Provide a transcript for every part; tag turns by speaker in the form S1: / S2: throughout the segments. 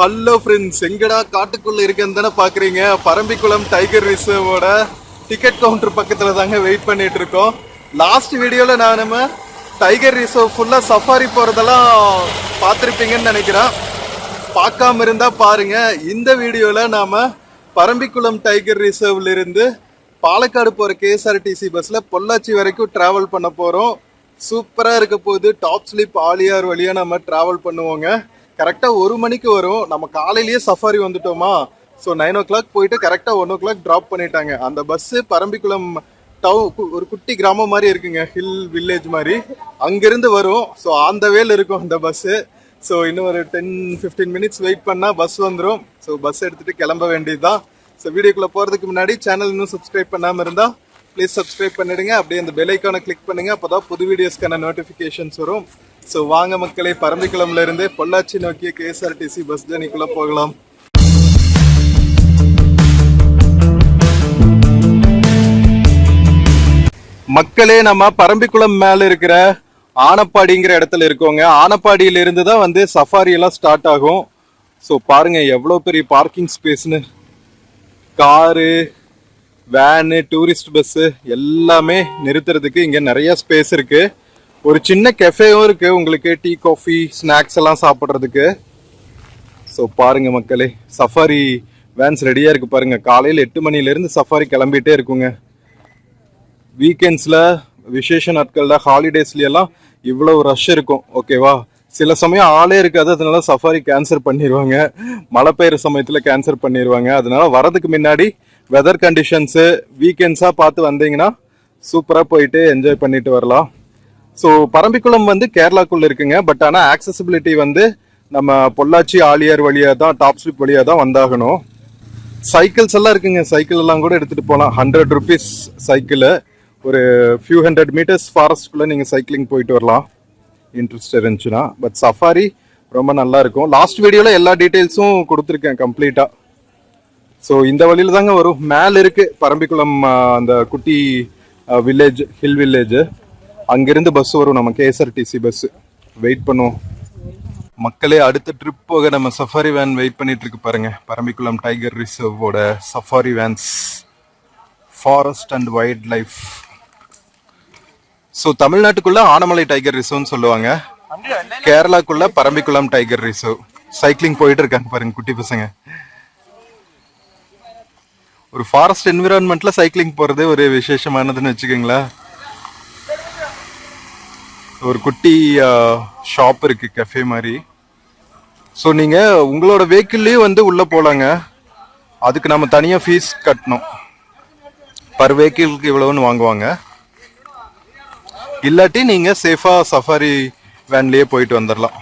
S1: Hello friends, எங்கடா காட்டுக்குள்ள இருக்கேன்னு தானே பாக்குறீங்க. பரம்பிக்குளம் டைகர் ரிசர்வோட டிக்கெட் கவுண்டர் பக்கத்துல தாங்க வெயிட் பண்ணிட்டு இருக்கோம். லாஸ்ட் வீடியோல நம்ம டைகர் ரிசர்வ் ஃபுல்லா சஃபாரி போறதெல்லாம் பார்த்துருப்பீங்கன்னு நினைக்கிறேன். பார்க்காம இருந்தா பாருங்க. இந்த வீடியோல நாம பரம்பிக்குளம் டைகர் ரிசர்வ்ல இருந்து பாலக்காடு போற KSRTC பஸ்ல பொள்ளாச்சி வரைக்கும் டிராவல் பண்ண போறோம். சூப்பரா இருக்க போகுது. டாப் ஸ்லிப் ஆலியார் வழியா நம்ம டிராவல் பண்ணுவோங்க. கரெக்டா 1 மணிக்கு வரும். நம்ம காலையிலேயே சஃபாரி வந்துட்டோமா. ஸோ 9 o'clock போயிட்டு கரெக்டா 1 o'clock டிராப் பண்ணிட்டாங்க. அந்த பஸ் பரம்பிக்குளம் ஒரு குட்டி கிராமம் மாதிரி இருக்குங்க, ஹில் வில்லேஜ் மாதிரி. அங்கிருந்து வரும். ஸோ அந்த வேல இருக்கும் அந்த பஸ். ஸோ இன்னும் ஒரு 10-15 minutes வெயிட் பண்ணா பஸ் வந்துடும். ஸோ பஸ் எடுத்துட்டு கிளம்ப வேண்டியதுதான். ஸோ வீடியோக்குள்ள போறதுக்கு முன்னாடி சேனல் இன்னும் சப்ஸ்கிரைப் பண்ணாம இருந்தா ப்ளீஸ் சப்ஸ்கிரைப் பண்ணிடுங்க. அப்படியே அந்த பெல் ஐக்கானை கிளிக் பண்ணுங்க. அப்போதான் புது வீடியோஸ்க்கான நோட்டிஃபிகேஷன்ஸ் வரும். ஸோ வாங்க மக்களே, பரம்பிக்குளம்ல இருந்து பொள்ளாச்சி நோக்கிய KSRTC பஸ் ஜர்னிக்குள்ள போகலாம். மக்களே, நம்ம பரம்பிக்குளம் மேல இருக்கிற ஆனப்பாடிங்கிற இடத்துல இருக்கோங்க. ஆனப்பாடியில இருந்து தான் வந்து சஃபாரி எல்லாம் ஸ்டார்ட் ஆகும். ஸோ பாருங்க எவ்வளோ பெரிய பார்க்கிங் ஸ்பேஸ்னு. காரு, வேனு, டூரிஸ்ட் பஸ் எல்லாமே நிறுத்துறதுக்கு இங்க நிறைய ஸ்பேஸ் இருக்கு. ஒரு சின்ன கெஃபேவும் இருக்கு, உங்களுக்கு டீ காஃபி ஸ்நாக்ஸ் எல்லாம் சாப்பிட்றதுக்கு. ஸோ பாருங்க மக்களே, சஃபாரி வேன்ஸ் ரெடியா இருக்கு பாருங்க. காலையில் 8 மணிலேருந்து சஃபாரி கிளம்பிட்டே இருக்குங்க. வீக்கெண்ட்ஸ்ல, விசேஷ நாட்கள்ல, ஹாலிடேஸ்ல எல்லாம் இவ்வளவு ரஷ் இருக்கும். ஓகேவா, சில சமயம் ஆளே இருக்காது, அதனால சஃபாரி கேன்சல் பண்ணிடுவாங்க. மழை பெய்யுற சமயத்துல கேன்சல் பண்ணிடுவாங்க. அதனால வரதுக்கு முன்னாடி வெதர் கண்டிஷன்ஸு வீக்கெண்ட்ஸா பார்த்து வந்தீங்கன்னா சூப்பரா போயிட்டு என்ஜாய் பண்ணிட்டு வரலாம். ஸோ பரம்பிக்குளம் வந்து கேரளாக்குள்ள இருக்குங்க. பட் ஆனால் ஆக்சசிபிலிட்டி வந்து நம்ம பொள்ளாச்சி ஆலியார் வழியா தான், டாப் ஸ்லிப் வழியா தான் வந்தாகணும். சைக்கிள்ஸ் எல்லாம் இருக்குங்க. சைக்கிள் எல்லாம் கூட எடுத்துட்டு போகலாம். 100 rupees சைக்கிள். ஒரு few hundred meters ஃபாரஸ்ட்குள்ள நீங்க சைக்கிளிங் போயிட்டு வரலாம், இன்ட்ரெஸ்ட் இருந்துச்சுன்னா. பட் சஃபாரி ரொம்ப நல்லா இருக்கும். லாஸ்ட் வீடியோல எல்லா டீட்டெயில்ஸும் கொடுத்துருக்கேன் கம்ப்ளீட்டா. ஸோ இந்த வழியில தாங்க வரும். மேல இருக்கு பரம்பிக்குளம், அந்த குட்டி வில்லேஜ், ஹில் வில்லேஜ். அங்கிருந்து பஸ் வரும், நம்ம KSRTC பஸ். வெயிட் பண்ணுவோம் மக்களே. அடுத்த ட்ரிப் போக நம்ம சஃபாரி வேன் வெயிட் பண்ணிட்டு இருக்கு பாருங்க. பரம்பிக்குளம் டைகர் ரிசர்வோட safari vans, forest and wildlife. So தமிழ்நாட்டுக்குள்ள ஆனமலை டைகர் ரிசர்வ்னு சொல்லுவாங்க. கேரளாக்குள்ள பரம்பிக்குளம் டைகர் ரிசர்வ். சைக்கிளிங் போயிட்டு இருக்காங்க பாருங்க குட்டி பசங்க. ஒரு ஃபாரஸ்ட் என்விரான்மெண்ட்ல சைக்கிளிங் போறது ஒரு விசேஷமானதுன்னு வச்சுக்கோங்களேன். ஒரு குட்டி ஷாப் இருக்கு, கஃபே மாதிரி. ஸோ நீங்க உங்களோட வெஹிக்கிள்லயும் வந்து உள்ள போலாங்க. அதுக்கு நம்ம தனியா ஃபீஸ் கட்டணும். பர் வெஹிக்கிளுக்கு இவ்வளவுன்னு வாங்குவாங்க. இல்லாட்டி நீங்க சேஃபா சஃபாரி வேன்லயே போயிட்டு வந்துடலாம்.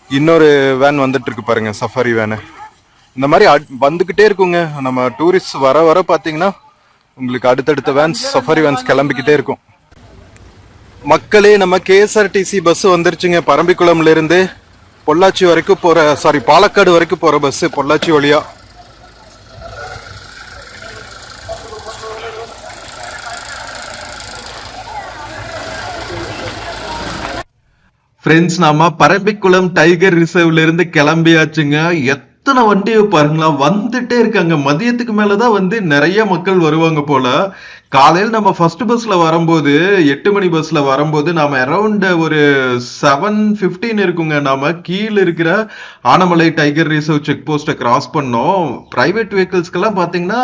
S1: இன்னொரு வேன் வந்துட்டு இருக்கு பாருங்க, சஃபாரி வேனு. இந்த மாதிரி வந்துகிட்டே இருக்குங்க. நம்ம டூரிஸ்ட் வர வர பாத்தீங்கன்னா உங்களுக்கு அடுத்தடுத்த வேன்ஸ், சஃபாரி வேன்ஸ் கிளம்பிக்கிட்டே இருக்கும். மக்களே, நம்ம KSRTC பஸ் வந்துருச்சுங்க. பரம்பிக்குளம்ல இருந்து பொள்ளாச்சி வரைக்கும் போற, பாலக்காடு வரைக்கும் போற பஸ், பொள்ளாச்சி வழியா. ஃப்ரெண்ட்ஸ், நாம பரம்பிக்குளம் டைகர் ரிசர்வ்ல இருந்து கிளம்பியாச்சுங்க. எத்தனை வண்டியை பாருங்களா, வந்துட்டே இருக்காங்க. மதியத்துக்கு மேலதான் வந்து நிறைய மக்கள் வருவாங்க போல. காலையில் நம்ம ஃபர்ஸ்ட் பஸ்ல வரும்போது, 8 மணி பஸ்ல வரும்போது நாம அரௌண்ட் ஒரு 7:15 இருக்குங்க. நாம கீழே இருக்கிற ஆனமலை டைகர் ரிசர்வ் செக் போஸ்ட்டை கிராஸ் பண்ணோம். பிரைவேட் வெஹிக்கிள்ஸ்க்கெல்லாம் பாத்தீங்கன்னா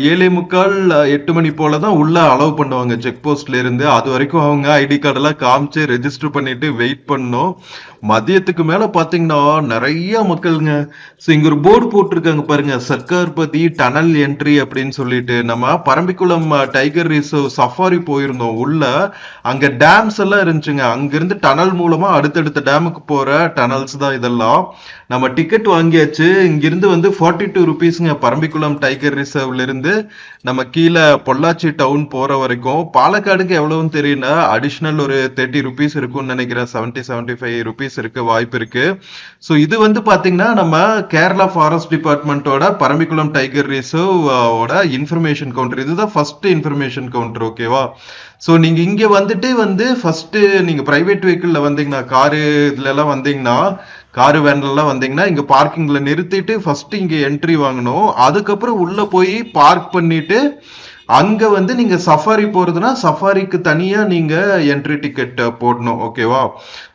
S1: 7:45, 8 மணி போலதான் உள்ள அலோவ் பண்ணுவாங்க செக் போஸ்ட்ல இருந்து. அது வரைக்கும் அவங்க ஐடி கார்டெல்லாம் காமிச்சு ரெஜிஸ்டர் பண்ணிட்டு வெயிட் பண்ணோம். மதியத்துக்கு மேல பாத்தீங்கன்னா நிறைய மக்களுங்க. இங்க ஒரு போர்டு போட்டிருக்காங்க பாருங்க, சர்க்கார்பதி டனல் என்ட்ரி அப்படின்னு சொல்லிட்டு. நம்ம பரம்பிக்குளம் டைகர் ரிசர்வ் சஃபாரி போயிருந்தோம். உள்ள அங்க டேம்ஸ் எல்லாம் இருந்துச்சுங்க. அங்கிருந்து டனல் மூலமா அடுத்தடுத்த டேமுக்கு போற டனல்ஸ் தான் இதெல்லாம். நம்ம டிக்கெட் வாங்கியாச்சு. இங்கிருந்து வந்து 42 rupeesங்க பரம்பிக்குளம் டைகர் ரிசர்வ்ல இருந்து நம்ம கீழே பொள்ளாச்சி டவுன் போற வரைக்கும். பாலக்காடுக்கு எவ்வளவுன்னு தெரியல, அடிஷனல் ஒரு 30 rupees இருக்கும்னு நினைக்கிறேன். 70-75 rupees இருக்கு, வாய்ப்பு இருக்கு. ஸோ இது வந்து பாத்தீங்கன்னா நம்ம கேரளா ஃபாரஸ்ட் டிபார்ட்மெண்டோட பரம்பிக்குளம் டைகர் ரிசர்வ் ஓட இன்ஃபர்மேஷன் கவுண்டர். இதுதான் ஃபர்ஸ்ட் இன்ஃபர்மேஷன் கவுண்டர். ஓகேவா, ஸோ நீங்க இங்க வந்துட்டு வந்து ஃபர்ஸ்ட் நீங்க பிரைவேட் வெஹிக்கிள்ல வந்தீங்கன்னா, காரு இதுல எல்லாம் வந்தீங்கன்னா காரு வேன்ல எல்லாம் வந்தீங்கன்னா இங்க பார்க்கிங்ல நிறுத்திட்டு ஃபர்ஸ்ட் இங்க என்ட்ரி வாங்கணும். அதுக்கப்புறம் உள்ள போய் பார்க் பண்ணிட்டு அங்க வந்து நீங்க சஃபாரி போறதுன்னா சஃபாரிக்கு தனியா நீங்க என்ட்ரி டிக்கெட் போடணும். ஓகேவா?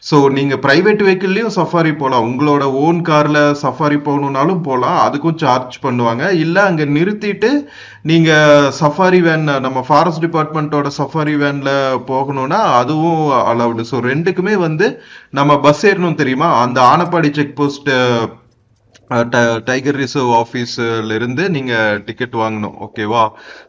S1: சோ நீங்க பிரைவேட் வெஹிக்கிள்லயும் சஃபாரி போலாம். உங்களோட ஓன் கார்ல சஃபாரி போகணும்னாலும் போலாம். அதுக்கும் சார்ஜ் பண்ணுவாங்க. இல்ல அங்க நிறுத்திட்டு நீங்க சஃபாரி வேன், நம்ம ஃபாரஸ்ட் டிபார்ட்மெண்டோட சஃபாரி வேன்ல போகணும்னா அதுவும் அலவுடு. ஸோ ரெண்டுக்குமே வந்து நம்ம பஸ் ஏறணும் தெரியுமா, அந்த ஆனப்பாடி செக் போஸ்ட் டைகர் ரிசர்வ் ஆஃபீஸ்ல இருந்து நீங்க டிக்கெட் வாங்கணும். ஓகேவா?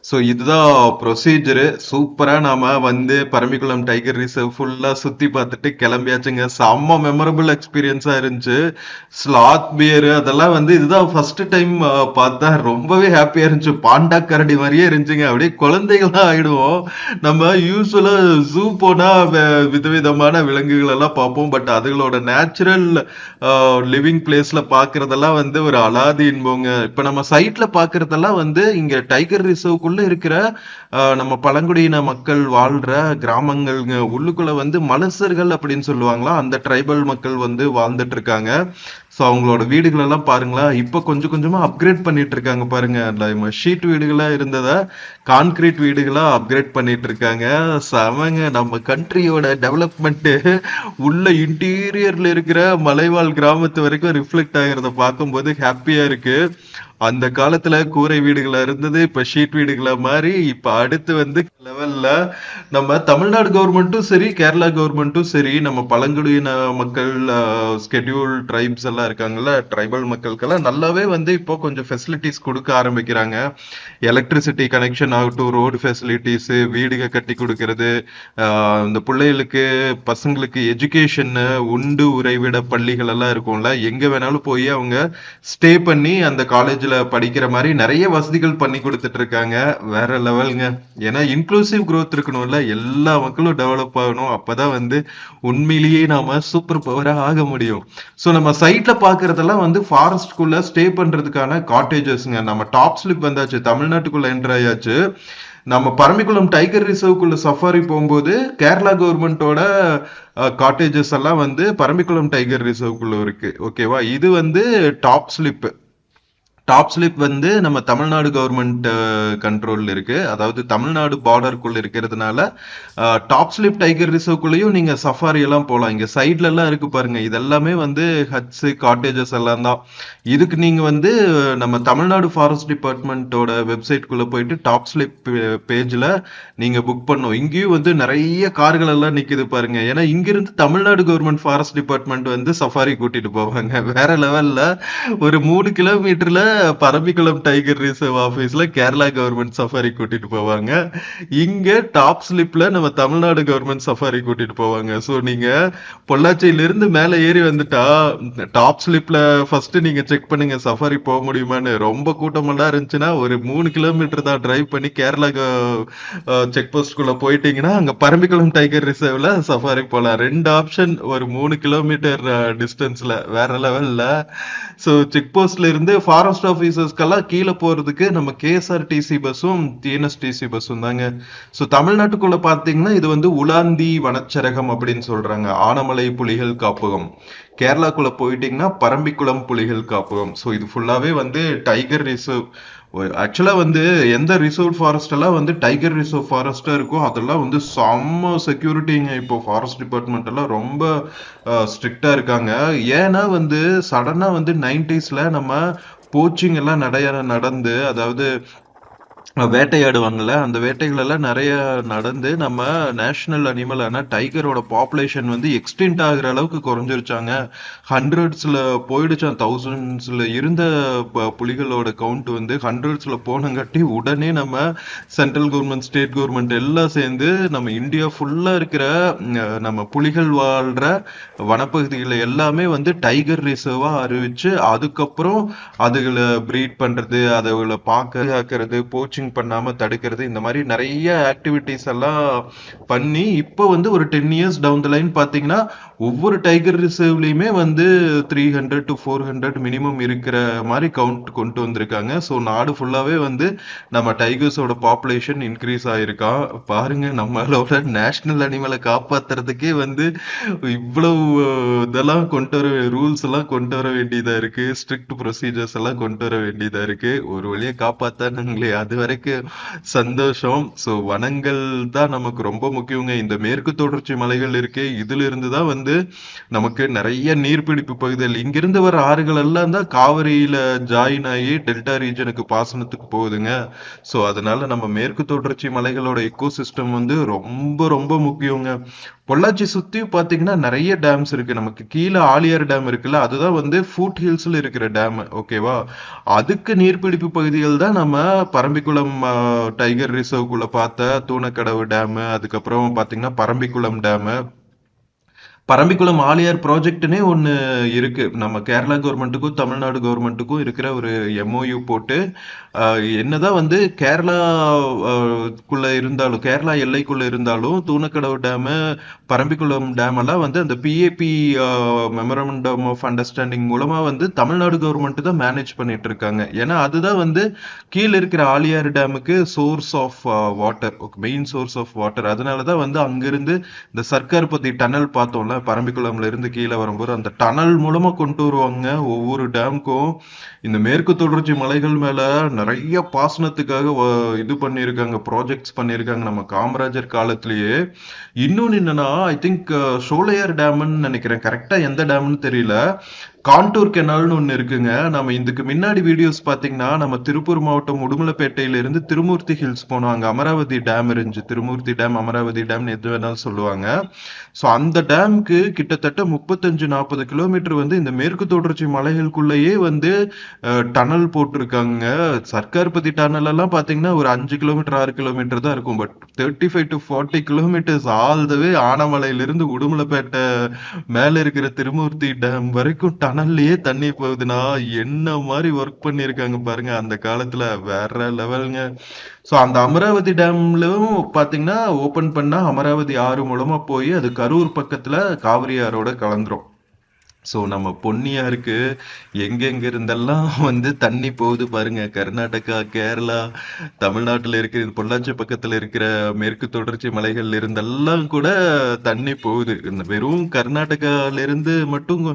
S1: ஸோ இதுதான் ப்ரொசீஜரு. சூப்பரா நாம வந்து பரம்பிக்குளம் டைகர் ரிசர்வ் ஃபுல்லா சுத்தி பார்த்துட்டு கிளம்பியாச்சுங்க. செம்ம மெமரபிள் எக்ஸ்பீரியன்ஸா இருந்துச்சு. ஸ்லாத் பியர் அதெல்லாம் வந்து இதுதான் ஃபர்ஸ்ட் டைம் பார்த்தா. ரொம்பவே ஹாப்பியா இருந்துச்சு. பாண்டா கரடி மாதிரியே இருந்துச்சுங்க. அப்படியே குழந்தைகளா ஆயிடுவோம். நம்ம யூஸ்வலா ஜூ போனா விதவிதமான விலங்குகள் எல்லாம் பார்ப்போம். பட் அதுகளோட நேச்சுரல் லிவிங் பிளேஸ்ல பாக்குறதெல்லாம் வந்து ஒரு அலாதி இன்பங்க. இப்ப நம்ம சைட்ல பாக்குறதெல்லாம் வந்து இங்க டைகர் ரிசர்வ்க்குள்ள இருக்கிற நம்ம பழங்குடியின மக்கள் வாழ்ற கிராமங்கள்ங்க. உள்ளுக்குள்ள வந்து மலசர்கள் அப்படின்னு சொல்லுவாங்களா, அந்த ட்ரைபல் மக்கள் வந்து வாழ்ந்துட்டு இருக்காங்க. ஸோ அவங்களோட வீடுகள் எல்லாம் பாருங்களா, இப்ப கொஞ்சம் கொஞ்சமா அப்கிரேட் பண்ணிட்டு இருக்காங்க பாருங்க. ஷீட் வீடுகளா இருந்ததா கான்கிரீட் வீடுகளா அப்கிரேட் பண்ணிட்டு இருக்காங்க. செமங்க. நம்ம கண்ட்ரியோட டெவலப்மெண்ட் உள்ள இன்டீரியர்ல இருக்கிற மலைவாழ் கிராமத்து வரைக்கும் ரிஃப்ளெக்ட் ஆகிறத பார்க்கும்போது ஹாப்பியா இருக்கு. அந்த காலத்துல கூரை வீடுகளா இருந்தது, இப்ப ஷீட் வீடுகளா மாறி இப்ப அடுத்து வந்து லெவல்ல நம்ம தமிழ்நாடு கவர்மெண்ட்டும் சரி, கேரளா கவர்மெண்ட்டும் சரி, நம்ம பழங்குடியின மக்கள், ஸ்கெடியூல் ட்ரைப்ஸ் எல்லாம் இருக்காங்கல்ல, ட்ரைபல் மக்களுக்கெல்லாம் நல்லாவே வந்து இப்போ கொஞ்சம் ஃபெசிலிட்டிஸ் கொடுக்க ஆரம்பிக்கிறாங்க. எலக்ட்ரிசிட்டி கனெக்ஷன் ஆகட்டும், ரோடு ஃபெசிலிட்டிஸ், வீடுக கட்டி கொடுக்கறது, இந்த பிள்ளைகளுக்கு பசங்களுக்கு எஜுகேஷன், உண்டு உறைவிட பள்ளிகள் எல்லாம் இருக்கும்ல, எங்க வேணாலும் போய் அவங்க ஸ்டே பண்ணி அந்த காலேஜ்ல படிக்கிற மாதிரி நிறைய வசதிகள் பண்ணி கொடுத்துட்டு இருக்காங்க. வேற லெவலுங்க. ஏன்னா இன்க்ளூசிவ் growth இருக்கணும்ல, எல்லா மக்களும் டெவலப் ஆகணும். அப்பதான் வந்து உண்மையிலேயே நாம சூப்பர் பவரா ஆக முடியும். சோ நம்ம சைட்ல பாக்குறதெல்லாம் வந்து ஃபாரஸ்ட்குள்ள ஸ்டே பண்றதுக்கான காட்டேஜஸ்ங்க. நம்ம டாப் ஸ்லிப் வந்தாச்சு, தமிழ்நாட்டுக்குள்ள என்டர் ஆயாச்சு. நம்ம பரம்பிக்குளம் டைகர் ரிசர்வ்க்குள்ள சஃபாரி போகும்போது கேரளா கவர்மெண்டோட காட்டேஜஸ் எல்லாம் வந்து பரம்பிக்குளம் டைகர் ரிசர்வ்க்குள்ள இருக்கு. ஓகேவா? இது வந்து டாப் ஸ்லிப். டாப் ஸ்லிப் வந்து நம்ம தமிழ்நாடு கவர்மெண்ட் கண்ட்ரோல்ல இருக்கு. அதாவது தமிழ்நாடு பார்டருக்குள்ள இருக்கிறதுனால டாப் ஸ்லிப் டைகர் ரிசர்வ்க்குள்ளேயும் நீங்க சஃபாரி எல்லாம் போகலாம். இங்க சைட்ல எல்லாம் இருக்கு பாருங்க, இதெல்லாமே வந்து ஹட்ஸ், காட்டேஜஸ் எல்லாம் தான். இதுக்கு நீங்க வந்து நம்ம தமிழ்நாடு ஃபாரஸ்ட் டிபார்ட்மெண்டோட வெப்சைட்குள்ள போயிட்டு டாப் ஸ்லிப் பேஜ்ல நீங்க புக் பண்ணும். இங்கேயும் வந்து நிறைய கார்கள் எல்லாம் நிக்குது பாருங்க. ஏன்னா இங்கிருந்து தமிழ்நாடு கவர்மெண்ட் ஃபாரஸ்ட் டிபார்ட்மெண்ட் வந்து சஃபாரி கூட்டிட்டு போவாங்க. வேற லெவல்ல ஒரு 3 கிலோமீட்டர்ல பரம்பிக்குளம் டைகர் ரிசர்வ் ஆபீஸ்ல கேரளா கவர்மெண்ட் சஃபாரி கூட்டிட்டு போவாங்க. இங்க டாப் ஸ்லிப்ல நம்ம தமிழ்நாடு கவர்மெண்ட் சஃபாரி கூட்டிட்டு போவாங்க. சோ நீங்க பொள்ளாச்சியில இருந்து மேல ஏறி வந்துட்டா டாப் ஸ்லிப்ல ஃபர்ஸ்ட் நீங்க செக் பண்ணுங்க சஃபாரி போக முடியுமான்னு. ரொம்ப கூட்டமெல்லாம் இருந்துச்சுன்னா ஒரு 3 கிலோமீட்டர் தான் டிரைவ் பண்ணி கேரளா செக் போஸ்ட்குள்ள போயிட்டீங்கன்னா அங்க பரம்பிக்குளம் டைகர் ரிசர்வ்ல சஃபாரி போலாம். 2 ஆப்ஷன் ஒரு 3 கிலோமீட்டர் டிஸ்டன்ஸ்ல. வேற லெவல்ல. சோ செக் போஸ்ட்ல இருந்து ஃபாரஸ்ட் ஆபீசர்ஸ்க்கெல்லாம் கீழே போறதுக்கு நம்ம கேஎஸ்ஆர்டிசி பஸ்ஸும் டிஎன்எஸ்டிசி பஸ்ஸும் தாங்க. சோ தமிழ்நாட்டுக்குள்ள பாத்தீங்கன்னா இது வந்து உலாந்தி வனச்சரகம் அப்படின்னு சொல்றாங்க, ஆனமலை புலிகள் காப்பகம். கேரளாக்குள்ள போயிட்டீங்கன்னா பரம்பிக்குளம் புலிகள் காப்பகம். சோ இது ஃபுல்லாவே வந்து டைகர் ரிசர்வ். ஆக்சுவலா வந்து எந்த ரிசர்வ் ஃபாரஸ்ட் எல்லாம் வந்து டைகர் ரிசர்வ் ஃபாரஸ்டா இருக்கோ அதெல்லாம் வந்து செம்ம செக்யூரிட்டிங்க. இப்போ ஃபாரஸ்ட் டிபார்ட்மெண்ட் எல்லாம் ரொம்ப ஸ்ட்ரிக்டா இருக்காங்க. ஏன்னா வந்து சடனா வந்து 90sல நம்ம போச்சிங் எல்லாம் நடந்து, அதாவது வேட்டையாடுவாங்கல்ல, அந்த வேட்டைகள் எல்லாம் நிறைய நடந்து நம்ம நேஷனல் அனிமல் ஆனா டைகரோட பாப்புலேஷன் வந்து எக்ஸ்டின்ட் ஆகுற அளவுக்கு குறைஞ்சிருச்சாங்க. ஹண்ட்ரட்ஸ்ல போயிடுச்சான். தௌசண்ட்ஸ்ல இருந்த புலிகளோட கவுண்ட் வந்து ஹண்ட்ரட்ஸ்ல போனங்காட்டி உடனே நம்ம சென்ட்ரல் கவர்மெண்ட், ஸ்டேட் கவர்மெண்ட் எல்லாம் சேர்ந்து நம்ம இந்தியா ஃபுல்லா இருக்கிற நம்ம புலிகள் வாழ்ற வனப்பகுதிகளை எல்லாமே வந்து டைகர் ரிசர்வா அறிவிச்சு அதுக்கப்புறம் அதுகளை பிரீட் பண்றது, அதுகளை பாக்குறது, போச்சு ஃபிஷிங் பண்ணாம தடுக்கிறது, இந்த மாதிரி நிறைய ஆக்டிவிட்டிஸ் எல்லாம் பண்ணி இப்போ வந்து ஒரு 10 இயர்ஸ் டவுன் த லைன் பாத்தீங்கன்னா ஒவ்வொரு டைகர் ரிசர்வ்லயுமே வந்து 300 to 400 மினிமம் இருக்கிற மாதிரி கவுண்ட் கொண்டு வந்திருக்காங்க. ஸோ நாடு ஃபுல்லாவே வந்து நம்ம டைகர்ஸோட பாப்புலேஷன் இன்க்ரீஸ் ஆயிருக்கா. பாருங்க, நம்மளோட நேஷனல் அனிமலை காப்பாத்துறதுக்கே வந்து இவ்வளவு இதெல்லாம் கொண்டு வர, ரூல்ஸ் எல்லாம் கொண்டு வர வேண்டியதா இருக்கு, ஸ்ட்ரிக்ட் ப்ரொசீஜர்ஸ் எல்லாம் கொண்டு வர வேண்டியதா இருக்கு. ஒரு வழியா காப்பாத்தானுங்களே, அது வரைக்கும் சந்தோஷம். ஸோ வனங்கள் தான் நமக்கு ரொம்ப முக்கியங்க. இந்த மேற்கு தொடர்ச்சி மலைகள் இருக்கு, இதுல இருந்து தான் வந்து நமக்கு நிறைய நீர்பிடிப்பு பகுதிகள், இங்கிருந்து வர ஆறுகள் எல்லாம் தான் காவிரியில ஜாயின் ஆகி டெல்டா ரீஜனுக்கு பாசனத்துக்கு போகுதுங்க. ஸோ அதனால நம்ம மேற்கு தொடர்ச்சி மலைகளோட எக்கோசிஸ்டம் வந்து ரொம்ப ரொம்ப முக்கியங்க. பொள்ளாச்சி சுத்தி பாத்தீங்கன்னா நிறைய டேம்ஸ் இருக்கு. நமக்கு கீழே ஆலியார் டேம் இருக்குல்ல, அதுதான் வந்து ஃபுட் ஹில்ஸ்ல இருக்கிற டேம். ஓகேவா? அதுக்கு நீர்பிடிப்பு பகுதிகள் தான் நம்ம பரம்பிக்குளம் டைகர் ரிசர்வ்குள்ள பார்த்த தூணக்கடவு டேம், அதுக்கப்புறம் பாத்தீங்கன்னா பரம்பிக்குளம் டேம், பரம்பிக்குளம் ஆலியார் ப்ராஜெக்ட்னே ஒன்று இருக்கு. நம்ம கேரளா கவர்மெண்ட்டுக்கும் தமிழ்நாடு கவர்மெண்ட்டுக்கும் இருக்கிற ஒரு எம்ஓயு போட்டு என்னதான் வந்து கேரளா குள்ள இருந்தாலும், கேரளா எல்லைக்குள்ள இருந்தாலும் தூணக்கடவு டேமு, பரம்பிக்குளம் டேம் எல்லாம் வந்து அந்த பிஏபி மெமரண்டம் ஆஃப் அண்டர்ஸ்டாண்டிங் மூலமா வந்து தமிழ்நாடு கவர்மெண்ட் தான் மேனேஜ் பண்ணிட்டு இருக்காங்க. ஏன்னா அதுதான் வந்து கீழே இருக்கிற ஆலியார் டேமுக்கு source of water, main source of water. அதனாலதான் வந்து அங்கிருந்து இந்த சர்க்கார்பதி டனல் பார்த்தோம்ல, பரம்பிக்குளம்ல இருந்து கீழே வரும்போது அந்த டனல் மூலமா கொண்டு வருவாங்க ஒவ்வொரு டேமுக்கும். இந்த மேற்கு தொடர்ச்சி மலைகள் மேல நிறைய பாசனத்துக்காக இது பண்ணிருக்காங்க, ப்ராஜெக்ட்ஸ் பண்ணிருக்காங்க நம்ம காமராஜர் காலத்திலேயே. இன்னொன்னு என்னன்னா, ஐ திங்க் சோலையார் டேம்னு நினைக்கிறேன், கரெக்டா எந்த டேம்னு தெரியல, கான்டூர் கெனால்னு ஒண்ணு இருக்குங்க. நம்ம இதுக்கு முன்னாடி வீடியோஸ் பாத்தீங்கன்னா நம்ம திருப்பூர் மாவட்டம் உடுமலைப்பேட்டையில இருந்து திருமூர்த்தி ஹில்ஸ் போனோம். அங்க அமராவதி டேம் இருந்துச்சு. திருமூர்த்தி டேம், அமராவதி டேம் எது வேணாலும் சொல்லுவாங்க. ஸோ அந்த டேம்க்கு கிட்டத்தட்ட 35-40 கிலோமீட்டர் வந்து இந்த மேற்கு தொடர்ச்சி மலைகளுக்குள்ளேயே வந்து டனல் போட்டிருக்காங்க. சர்க்கார்பதி டனல் எல்லாம் பாத்தீங்கன்னா ஒரு 5 கிலோமீட்டர் 6 கிலோமீட்டர் தான் இருக்கும். But 35 to 40 kilometres all the way ஆனமலையிலிருந்து உடுமலைப்பேட்டை மேல இருக்கிற திருமூர்த்தி டேம் வரைக்கும் டனல்லையே தண்ணி போகுதுன்னா என்ன மாதிரி ஒர்க் பண்ணிருக்காங்க பாருங்க அந்த காலத்துல, வேற லெவலுங்க. ஸோ அந்த அமராவதி டேம்லும் பாத்தீங்கன்னா ஓபன் பண்ணா அமராவதி ஆறு மூலமா போய் அது கரூர் பக்கத்துல காவிரி ஆறோட கலந்துரும். ஸோ நம்ம பொன்னியாருக்கு எங்கெங்க இருந்தெல்லாம் வந்து தண்ணி போகுது பாருங்க. கர்நாடகா, கேரளா, தமிழ்நாட்டில் இருக்கிற பொள்ளாச்சி பக்கத்துல இருக்கிற மேற்கு தொடர்ச்சி மலைகள்ல இருந்தெல்லாம் கூட தண்ணி போகுது. இந்த வெறும் கர்நாடகால இருந்து மட்டும்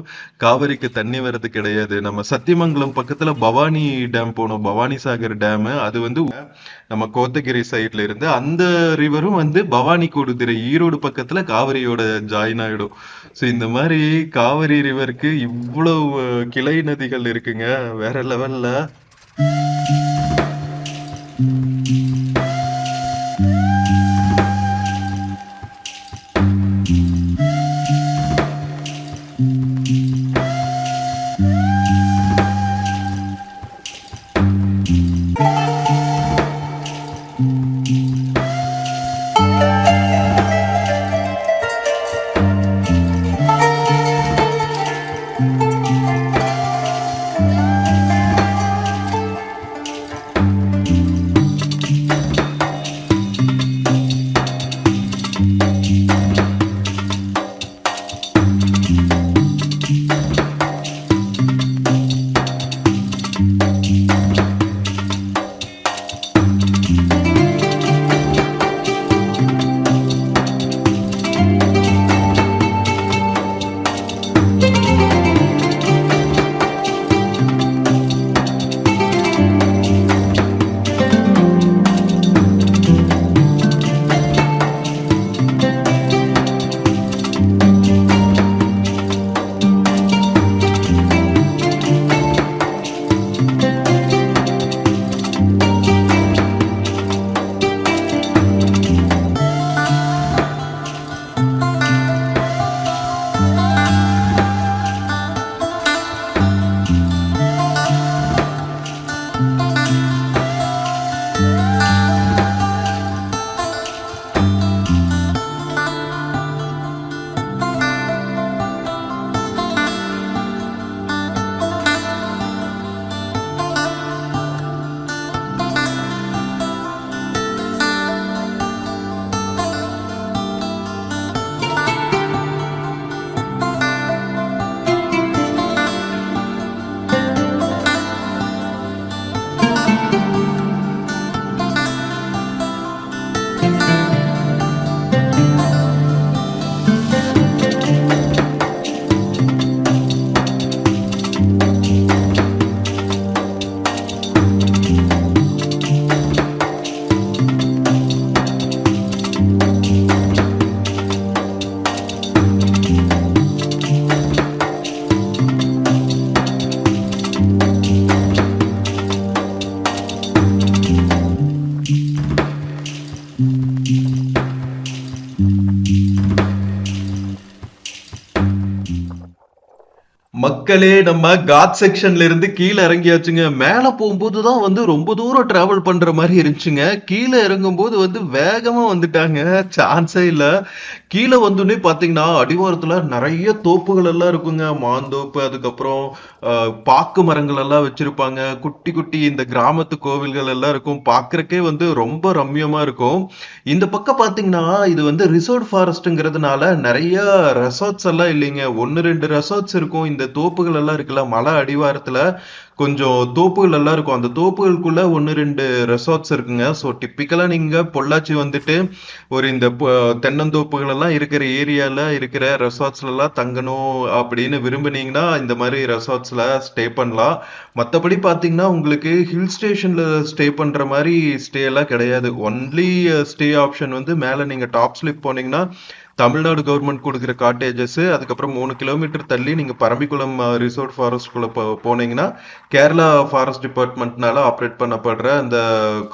S1: காவிரிக்கு தண்ணி வர்றது கிடையாது. நம்ம சத்தியமங்கலம் பக்கத்துல பவானி டேம் போனோம், பவானி சாகர் டேம். அது வந்து நம்ம கோத்தகிரி சைட்ல இருந்து அந்த ரிவரும் வந்து பவானி கூடுதுறை ஈரோடு பக்கத்துல காவிரியோட ஜாயின் ஆயிடும். ஸோ இந்த மாதிரி காவிரி ரிவருக்கு இவ்வளவு கிளை நதிகள் இருக்குங்க, வேற லெவல்ல. மக்களே நம்ம காட் செக்ஷன்ல இருந்து கீழே இறங்கியாச்சுங்க. மேல போகும்போது தான் வந்து ரொம்ப தூரம் டிராவல் பண்ற மாதிரி இருந்துச்சுங்க. கீழே இறங்கும்போது வந்து வேகமா வந்துட்டாங்க. சான்ஸே இல்ல. கீழே வந்தோடனே பாத்தீங்கன்னா அடிவாரத்துல நிறைய தோப்புகள் எல்லாம் இருக்குங்க. மாந்தோப்பு, அதுக்கப்புறம் பாக்கு மரங்கள் எல்லாம் வச்சிருப்பாங்க. குட்டி குட்டி இந்த கிராமத்து கோவில்கள் எல்லாம் இருக்கும். பாக்குறக்கே வந்து ரொம்ப ரம்மியமா இருக்கும். இந்த பக்கம் பாத்தீங்கன்னா இது வந்து ரிசர்வ் ஃபாரஸ்ட்ங்கிறதுனால நிறைய ரெசார்ட்ஸ் எல்லாம் இல்லைங்க. ஒன்னு ரெண்டு ரெசார்ட்ஸ் இருக்கும். இந்த தோப்புகள் எல்லாம் இருக்குல்ல, மலை அடிவாரத்துல கொஞ்சம் தோப்புகள் எல்லாம் இருக்கும். அந்த தோப்புகளுக்குள்ள ஒன்னு ரெண்டு ரெசார்ட்ஸ் இருக்குங்க. ஸோ டிப்பிக்கலா நீங்க பொள்ளாச்சி வந்துட்டு ஒரு இந்த தென்னந்தோப்புகள் எல்லாம் இருக்கிற ஏரியால இருக்கிற ரெசார்ட்ஸ்ல எல்லாம் தங்கணும் அப்படின்னு விரும்புனீங்கன்னா இந்த மாதிரி ரெசார்ட்ஸ்ல ஸ்டே பண்ணலாம். மத்தபடி பாத்தீங்கன்னா உங்களுக்கு ஹில் ஸ்டேஷன்ல ஸ்டே பண்ற மாதிரி ஸ்டே எல்லாம் கிடையாது. ஒன்லி ஸ்டே ஆப்ஷன் வந்து மேல நீங்க டாப் ஸ்லிப் போனீங்கன்னா தமிழ்நாடு கவர்மெண்ட் கொடுக்குற காட்டேஜஸ், அதுக்கப்புறம் 3 கிலோமீட்டர் தள்ளி நீங்க பரம்பிக்குளம் ரிசோர்ட் ஃபாரஸ்ட் குள்ள போனீங்கன்னா கேரளா ஃபாரஸ்ட் டிபார்ட்மெண்ட்னால ஆப்ரேட் பண்ணப்படுற அந்த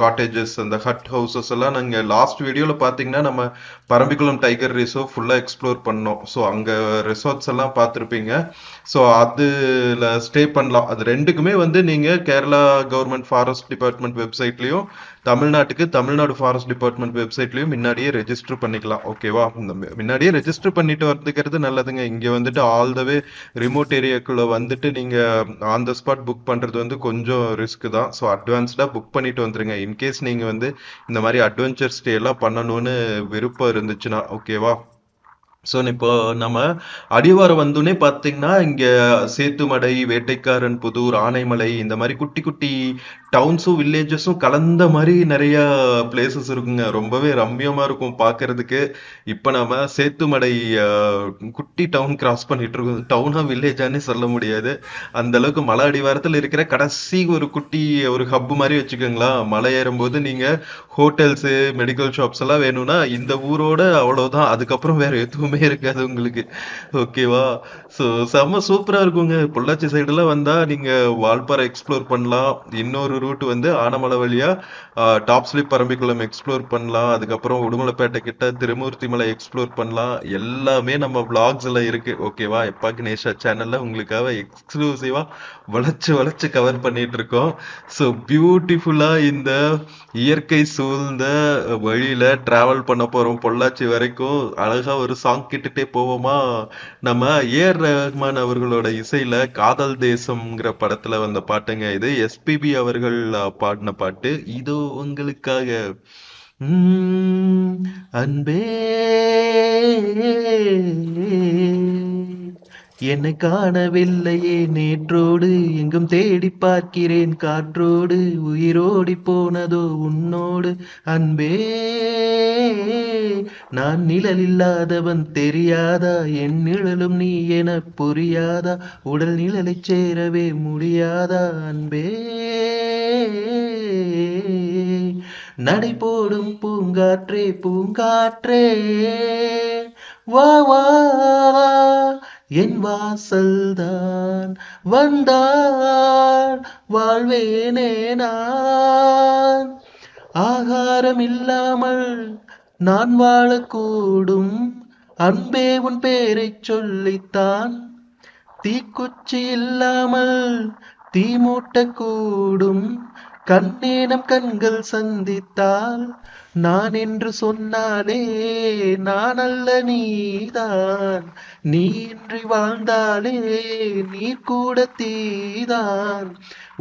S1: காட்டேஜஸ், அந்த ஹட் ஹவுசஸ் எல்லாம் நீங்க லாஸ்ட் வீடியோல பாத்தீங்கன்னா நம்ம பரம்பிக்குளம் டைகர் ரிசர்வ் ஃபுல்லா எக்ஸ்ப்ளோர் பண்ணோம். ஸோ அங்க ரிசார்ட்ஸ் எல்லாம் பார்த்துருப்பீங்க. ஸோ அதுல ஸ்டே பண்ணலாம். அது ரெண்டுக்குமே வந்து நீங்க கேரளா கவர்மெண்ட் ஃபாரஸ்ட் டிபார்ட்மெண்ட் வெப்சைட்லயும் தமிழ்நாட்டுக்கு தமிழ்நாடு ஃபாரஸ்ட் டிபார்ட்மெண்ட் வெப்சைட்லயும் முன்னாடியே ரெஜிஸ்டர் பண்ணிக்கலாம். ஓகேவா? முன்னாடியே ரெஜிஸ்டர் பண்ணிட்டு வந்துக்கிறது நல்லதுங்க. இங்க வந்துட்டு ஆல் த வே ரிமோட் ஏரியாக்குள்ள வந்துட்டு நீங்க ஆன் த ஸ்பாட் புக் பண்றது வந்து கொஞ்சம் ரிஸ்க் தான். ஸோ அட்வான்ஸ்டா புக் பண்ணிட்டு வந்துருங்க. இன்கேஸ் நீங்க வந்து இந்த மாதிரி அட்வென்ச்சர் ஸ்டே எல்லாம் பண்ணணும்னு விருப்பம் இருந்துச்சுன்னா. ஓகேவா? ஸோ இப்போ நம்ம அடிவாரம் வந்தோடனே பார்த்தீங்கன்னா இங்க சேத்துமடை, வேட்டைக்காரன் புதூர், ஆனைமலை இந்த மாதிரி குட்டி குட்டி டவுன்ஸும் வில்லேஜஸும் கலந்த மாதிரி நிறைய பிளேசஸ் இருக்குங்க. ரொம்பவே ரம்மியமா இருக்கும் பார்க்கிறதுக்கு. இப்ப நம்ம சேத்துமடை குட்டி டவுன் கிராஸ் பண்ணிட்டு இருக்கோம். டவுனா வில்லேஜானே சொல்ல முடியாது. அந்த அளவுக்கு மலை அடிவாரத்தில் இருக்கிற கடைசி ஒரு குட்டி ஒரு ஹப் மாதிரி வச்சுக்கோங்களா. மலை ஏறும்போது நீங்க ஹோட்டல்ஸ், மெடிக்கல் ஷாப்ஸ் எல்லாம் வேணும்னா இந்த ஊரோட அவ்வளவுதான். அதுக்கப்புறம் வேற எதுவுமே இருக்காது உங்களுக்கு. ஓகேவா? ஸோ செம்ம சூப்பரா இருக்குங்க. பொள்ளாச்சி சைடுலாம் வந்தா நீங்க வால்பாறை எக்ஸ்ப்ளோர் பண்ணலாம். இன்னொரு ரூட் வந்து ஆனமலை வழியா டாப் ஸ்லிப் பரம்பிக்குளம் எக்ஸ்ப்ளோர் பண்ணலாம். அதுக்கப்புறம் உடுமலைப்பேட்டை கிட்ட திருமூர்த்தி மலை எக்ஸ்ப்ளோர் பண்ணலாம். எல்லாமே நம்ம விளாக்ஸ்ல இருக்கு. ஓகேவா? எப்பா கணேஷா சேனல்ல உங்களுக்காக எக்ஸ்க்ளூசிவா வளைச்சு வளைச்சு கவர் பண்ணிட்டு இருக்கோம். ஸோ பியூட்டிஃபுல்லா இந்த இயற்கை சூழ்ந்த வழியில டிராவல் பண்ண போறோம். பொள்ளாச்சி வரைக்கும் அழகா ஒரு சாங் கேட்டுட்டே போவோமா? நம்ம ஏஆர் ரஹ்மான் அவர்களோட இசையில காதல் தேசம்ங்கிற படத்துல வந்த பாட்டுங்க இது. எஸ்பிபி அவர்கள் பாடின பாட்டு. இதோ உங்களுக்காக. அன்பே என்னை காணவில்லையே நேற்றோடு, எங்கும் தேடி பார்க்கிறேன் காற்றோடு, உயிரோடி போனதோ உன்னோடு. அன்பே நான் நிழல் இல்லாதவன் தெரியாதா, என் நிழலும் நீ என புரியாதா, உடல் நிழலை சேரவே முடியாதா. அன்பே நடை போடும் பூங்காற்றே பூங்காற்றே வா வா, என் வாசல்தான் வந்தால் வாழ்வேனே நான். ஆகாரம் இல்லாமல் நான் வாழக்கூடும், அன்பே உன் பேரைச் சொல்லித்தான். தீக்குச்சி இல்லாமல் தீ மூட்டக்கூடும், கண்ணே நம் கண்கள் சந்தித்தால். நான் என்று சொன்னாலே நான் அல்ல நீதான், நீ இன்றி வாழ்ந்தாலே நீர் கூட தீதான்.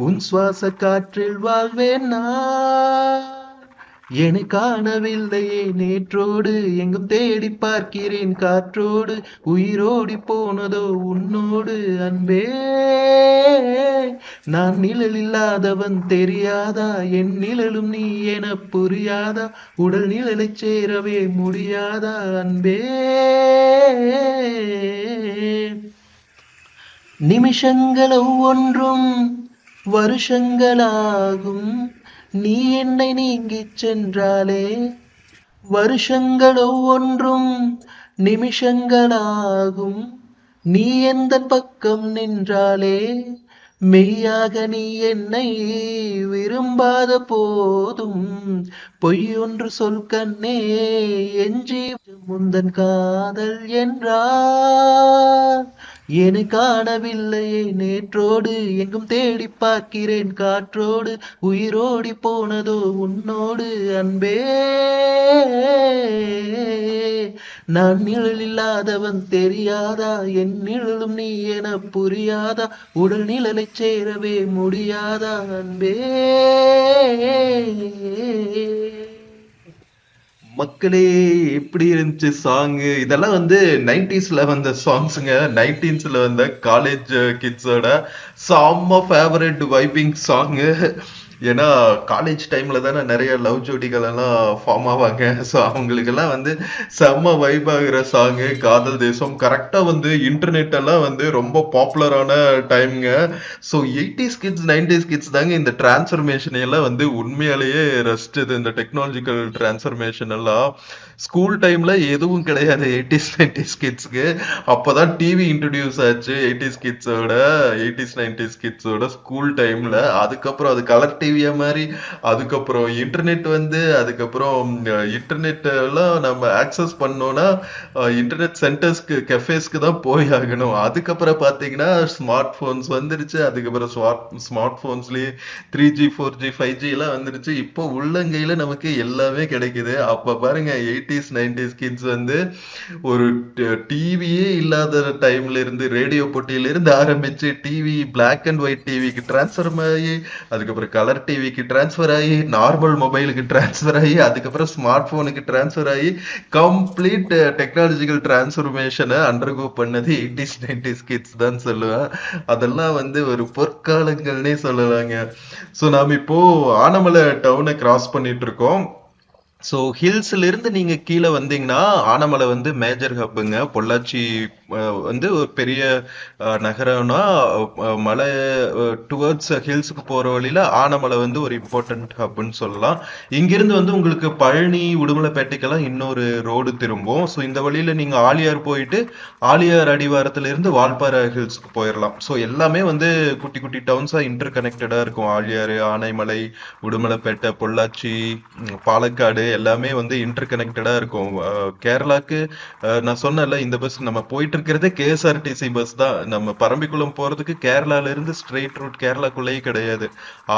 S1: உன் சுவாச காற்றில் வாழ்வேன் நான். என்னை காணவில்லையே நேற்றோடு, எங்கும் தேடி பார்க்கிறேன் காற்றோடு, உயிரோடி போனதோ உன்னோடு. அன்பே நான் நிழல் இல்லாதவன் தெரியாதா, என் நிழலும் நீ என புரியாதா, உடல் நிழலை சேரவே முடியாதா. அன்பே நிமிஷங்கள் ஒவ்வொன்றும் வருஷங்களாகும், நீ என்னை நீங்கிச் சென்றாலே. வருஷங்கள் ஒவ்வொன்றும் நிமிஷங்களாகும், நீ எந்த பக்கம் நின்றாலே. மெய்யாக நீ என்னை விரும்பாத போதும் பொய்யொன்று சொல் கண்ணே, என் ஜீவன் முந்தன் காதல் என்றார். என்னை காணவில்லையே நேற்றோடு எங்கும் தேடி பார்க்கிறேன் காற்றோடு உயிரோடி போனதோ உன்னோடு அன்பே நான் நிழல் இல்லாதவன் தெரியாதா என் நிழலும் நீ என புரியாதா உடல் நிழலைச் சேரவே முடியாதா அன்பே மக்களே எப்படி இருந்துச்சு சாங்? இதெல்லாம் வந்து 90ஸ்ல வந்த சாங்ஸுங்க. 19ஸ்ல வந்த காலேஜ் கிட்ஸோட செம்ம ஃபேவரட் வைபிங் சாங். ஏன்னா காலேஜ் டைம்ல தானே நிறைய லவ் ஜோடிகள் எல்லாம் ஃபார்ம் ஆவாங்க. ஸோ அவங்களுக்கெல்லாம் வந்து செம்ம வைப் ஆகுற சாங்கு காதல் தேசம். கரெக்டா வந்து இன்டர்நெட் எல்லாம் வந்து ரொம்ப பாப்புலரான டைம்ங்க. So 80s kids 90s kids தாங்க இந்த டிரான்ஸ்ஃபர்மேஷன் எல்லாம் வந்து உண்மையாலேயே ரசிச்சது. இந்த டெக்னாலஜிக்கல் டிரான்ஸ்ஃபர்மேஷன் எல்லாம் ஸ்கூல் டைம்ல எதுவும் கிடையாது 80s 90s கிட்ஸ்க்கு. அப்பதான் டிவி இன்ட்ரடியூஸ் ஆச்சு 80s 90s கிட்ஸோட ஸ்கூல் டைம்ல. அதுக்கப்புறம் அது கலர் டிவியா மாதிரி, அதுக்கப்புறம் இன்டர்நெட் வந்து, அதுக்கப்புறம் இன்டர்நெட் எல்லாம் நம்ம ஆக்சஸ் பண்ணோம்னா இன்டர்நெட் சென்டர்ஸ்க்கு கெஃபேஸ்க்கு தான் போய் ஆகணும். அதுக்கப்புறம் பாத்தீங்கன்னா ஸ்மார்ட் போன்ஸ் வந்துருச்சு. அதுக்கப்புறம் ஸ்மார்ட் போன்ஸ்லயே 3G 4G 5G எல்லாம் வந்துருச்சு. இப்போ உள்ளங்கையில நமக்கு எல்லாமே கிடைக்குது. அப்ப பாருங்க 80s 90s கிட்ஸ் வந்து ஒரு டிவியே இல்லாத டைம்ல இருந்து ரேடியோ போட்டியில இருந்து ஆரம்பிச்சு டிவி பிளாக் அண்ட் ஒயிட் டிவிக்கு டிரான்ஸ்ஃபர் ஆகி, அதுக்கப்புறம் கலர் டிவிக்கு டிரான்ஸ்ஃபர் ஆகி, நார்மல் மொபைலுக்கு டிரான்ஸ்ஃபர் ஆகி, அதுக்கப்புறம் ஸ்மார்ட் போனுக்கு டிரான்ஸ்ஃபர் ஆகி கம்ப்ளீட் டெக்னாலஜிக்கல் டிரான்ஸ்ஃபர்மேஷனை அண்டர்கோ பண்ணது 80s 90s கிட்ஸ் தான் சொல்லுவேன். அதெல்லாம் வந்து ஒரு பொற்காலங்கள்னே சொல்லலாங்க. ஸோ நாம் இப்போ ஆனமலை டவுனை கிராஸ் பண்ணிட்டு இருக்கோம். ஸோ ஹில்ஸ்ல இருந்து நீங்க கீழே வந்தீங்கன்னா ஆனமலை வந்து மேஜர் ஹப்புங்க. பொள்ளாச்சி வந்து ஒரு பெரிய நகரம்னா மலை டுவர்ட்ஸ் ஹில்ஸுக்கு போற வழியில ஆனமலை வந்து ஒரு இம்பார்ட்டன்ட் ஹப்னு சொல்லலாம். இங்கிருந்து வந்து உங்களுக்கு பழனி உடுமலைப்பேட்டைக்கெல்லாம் இன்னொரு ரோடு திரும்பும். ஸோ இந்த வழியில நீங்க ஆலியார் போயிட்டு ஆலியார் அடிவாரத்துல இருந்து வால்பாறை ஹில்ஸ்க்கு போயிடலாம். ஸோ எல்லாமே வந்து குட்டி குட்டி டவுன்ஸா இன்டர் கனெக்டடா இருக்கும். ஆலியார், ஆனைமலை, உடுமலைப்பேட்டை, பொள்ளாச்சி, பாலக்காடு எல்லாமே வந்து இன்டர் கனெக்டடா இருக்கும். கேரளாக்கு நான் சொன்னல இந்த பஸ் நம்ம போயிட்டு இருக்கிறதே KSRTC பஸ் தான். நம்ம பரம்பிக்குளம் போறதுக்கு கேரளால இருந்து ஸ்ட்ரெயிட் ரூட் கேரளாக்குள்ளேயே கிடையாது.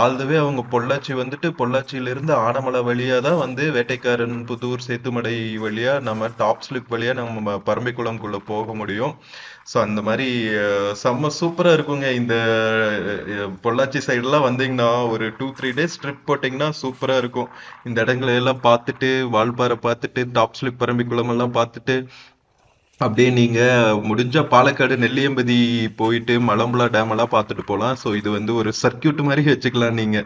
S1: ஆல்தவே அவங்க பொள்ளாச்சி வந்துட்டு பொள்ளாச்சியில இருந்து ஆனமலை வழியா தான் வந்து வேட்டைக்காரன், புதூர், சேத்துமடை வழியா நம்ம டாப் ஸ்லிப் வழியா நம்ம பரம்பிக்குளம்குள்ள போக முடியும். ஸோ அந்த மாதிரி செம்ம சூப்பரா இருக்குங்க. இந்த பொள்ளாச்சி சைடுலாம் வந்தீங்கன்னா ஒரு 2-3 டேஸ் ட்ரிப் போட்டிங்கன்னா சூப்பரா இருக்கும். இந்த இடங்களை எல்லாம் பார்த்துட்டு, வால்பாறை பார்த்துட்டு, டாப் ஸ்லிப் பரம்பிக்குளம் எல்லாம் பார்த்துட்டு, அப்படியே நீங்க முடிஞ்சா பாலக்காடு நெல்லியம்பதி போயிட்டு மலம்புலா டேம் எல்லாம் பார்த்துட்டு போகலாம். ஸோ இது வந்து ஒரு சர்க்கியூட் மாதிரி வச்சுக்கலாம். நீங்க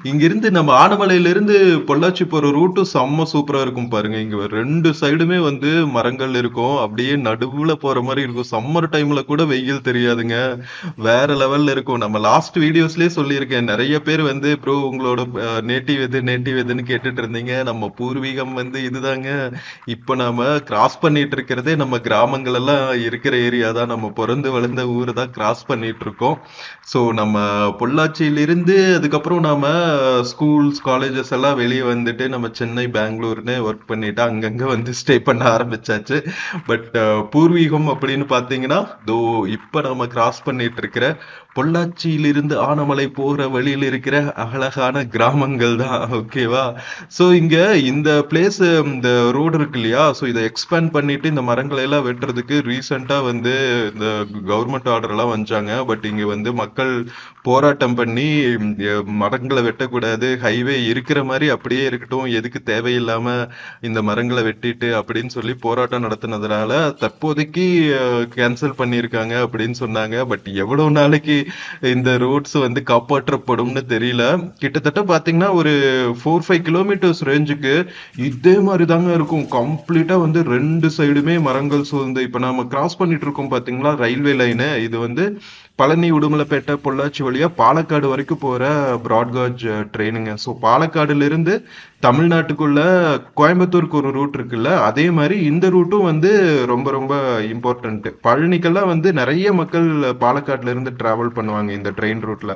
S1: இங்கிருந்து நம்ம ஆனமலையில இருந்து பொள்ளாச்சி போற ரூட்டும் செம்ம சூப்பரா இருக்கும் பாருங்க. இங்க 2 சைடுமே வந்து மரங்கள் இருக்கும். அப்படியே நடுவுல போற மாதிரி இருக்கும். சம்மர் டைம்ல கூட வெயில் தெரியாதுங்க. வேற லெவல்ல இருக்கும். நம்ம லாஸ்ட் வீடியோஸ்லயே சொல்லியிருக்கேன். நிறைய பேர் வந்து ப்ரோ உங்களோட நேட்டிவ் எதுன்னு கேட்டுட்டு இருந்தீங்க. நம்ம பூர்வீகம் வந்து இதுதாங்க. இப்ப நாம கிராஸ் பண்ணிட்டு இருக்கிறதே நம்ம கிராமங்கள் எல்லாம் இருக்கிற ஏரியா தான். நம்ம பிறந்து வளர்ந்த ஊரை தான் கிராஸ் பண்ணிட்டு இருக்கோம். ஸோ நம்ம பொள்ளாச்சியிலிருந்து அதுக்கப்புறம் நாம ஸ்கூல்ஸ் காலேஜஸ் எல்லாம் வெளியே வந்துட்டு நம்ம சென்னை, பெங்களூர்னு ஒர்க் பண்ணிட்டு அங்கங்க வந்து ஸ்டே பண்ண ஆரம்பிச்சாச்சு. பட் பூர்வீகம் அப்படின்னு பாத்தீங்கன்னா தோ இப்ப நம்ம கிராஸ் பண்ணிட்டு இருக்கிற பொள்ளாச்சியிலிருந்து ஆனமலை போற வழியில இருக்கிற அழகான கிராமங்கள் தான். ஓகேவா? ஸோ இங்க இந்த பிளேஸ் இந்த ரோடு இருக்கு இல்லையா? ஸோ இதை எக்ஸ்பேண்ட் பண்ணிட்டு இந்த மரங்களை எல்லாம் வெட்டுறதுக்கு ரீசெண்டா வந்து இந்த கவர்மெண்ட் ஆர்டர் எல்லாம் வந்தாங்க. பட் இங்க வந்து மக்கள் போராட்டம் பண்ணி மரங்களை வெட்டக்கூடாது, ஹைவே இருக்கிற மாதிரி அப்படியே இருக்கட்டும், எதுக்கு தேவையில்லாம இந்த மரங்களை வெட்டிட்டு அப்படின்னு சொல்லி போராட்டம் நடத்தினதுனால தற்போதைக்கு கேன்சல் பண்ணியிருக்காங்க அப்படின்னு சொன்னாங்க. பட் எவ்வளவு நாளைக்கு இந்த ரோட்ஸ் வந்து காப்பாற்றப்படும்னு தெரியல. கிட்டத்தட்ட பாத்தீங்கன்னா ஒரு 4-5 கிலோமீட்டர்ஸ் ரேஞ்சுக்கு இதே மாதிரி தாங்க இருக்கும். கம்ப்ளீட்டா வந்து 2 சைடுமே மரங்கள் சூழ்ந்து. இப்ப நாம கிராஸ் பண்ணிட்டு இருக்கோம் பாத்தீங்களா ரயில்வே லைனு. இது வந்து பழனி, உடுமலைப்பேட்டை, பொள்ளாச்சி வழியா பாலக்காடு வரைக்கும் போற பிராட்காஜ் ட்ரெயினுங்க. ஸோ பாலக்காடுல இருந்து தமிழ்நாட்டுக்குள்ள கோயம்புத்தூருக்கு ஒரு ரூட் இருக்குல்ல, அதே மாதிரி இந்த ரூட்டும் வந்து ரொம்ப ரொம்ப இம்பார்ட்டன்ட். பழனிக்கெல்லாம் வந்து நிறைய மக்கள் பாலக்காட்டுல இருந்து டிராவல் பண்ணுவாங்க இந்த ட்ரெயின் ரூட்ல.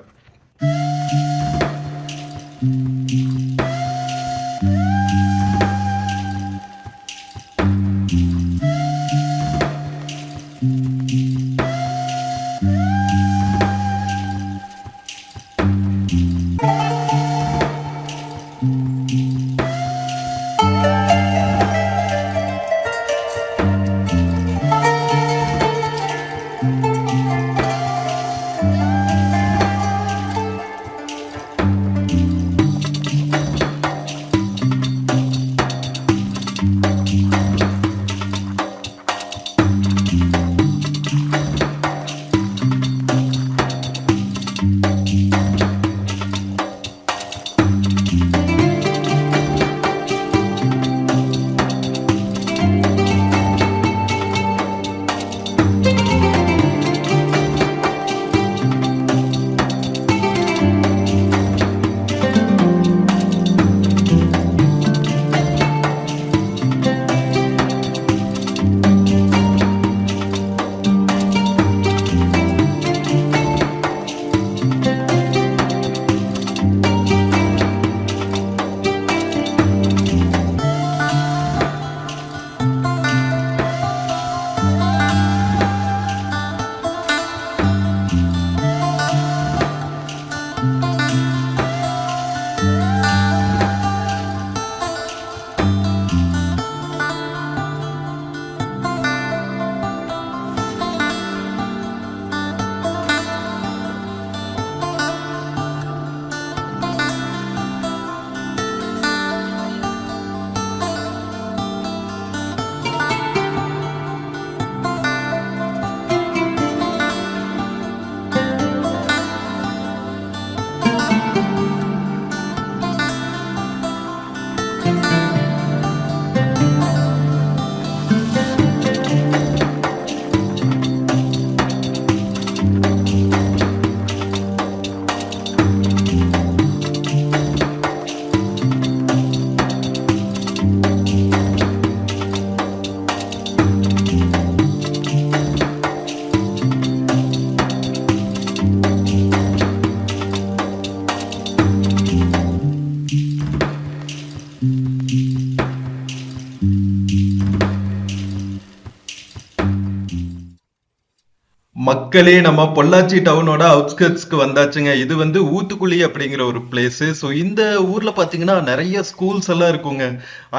S1: மக்களே நம்ம பொள்ளாச்சி டவுனோட அவுட்ஸ்கர்ட்ஸ்க்கு வந்தாச்சுங்க. இது வந்து ஊத்துக்குளி அப்படிங்கிற ஒரு பிளேஸ். ஸோ இந்த ஊர்ல பாத்தீங்கன்னா நிறைய ஸ்கூல்ஸ் எல்லாம் இருக்குங்க.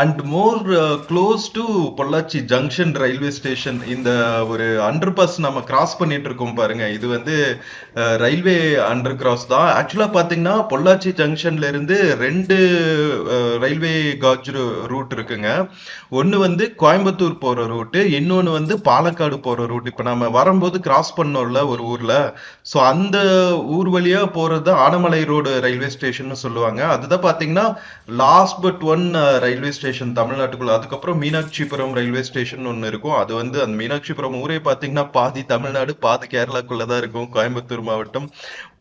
S1: And more close to Pollachi junction railway station. இந்த ஒரு அண்டர் பாஸ் நம்ம கிராஸ் பண்ணிட்டு இருக்கோம் பாருங்க. இது வந்து ரயில்வே அண்டர் கிராஸ் தான். ஆக்சுவலா பாத்தீங்கன்னா பொள்ளாச்சி ஜங்ஷன்ல இருந்து ரெண்டு ரயில்வே காஜ் ரூட் இருக்குங்க. ஒன்னு வந்து கோயம்புத்தூர் போற ரூட், இன்னொன்னு வந்து பாலக்காடு போற ரூட். இப்ப நம்ம வரும்போது கிராஸ் பண்ணோம்ல ஒரு ஊர்ல, சோ அந்த ஊர் வழியா போறது ஆனமலை ரோடு ரயில்வே ஸ்டேஷன் சொல்லுவாங்க. அதுதான் பாத்தீங்கன்னா last but one railway station தமிழ்நாட்டுக்குள்ள. அதுக்கப்புறம் மீனாட்சிபுரம் ரயில்வே ஸ்டேஷன் ஒன்னு இருக்கும். அது வந்து அந்த மீனாட்சிபுரம் ஊரே பாத்தீங்கன்னா பாதி தமிழ்நாடு பாதி கேரளாக்குள்ளதான் இருக்கும். கோயம்புத்தூர் மாவட்டம்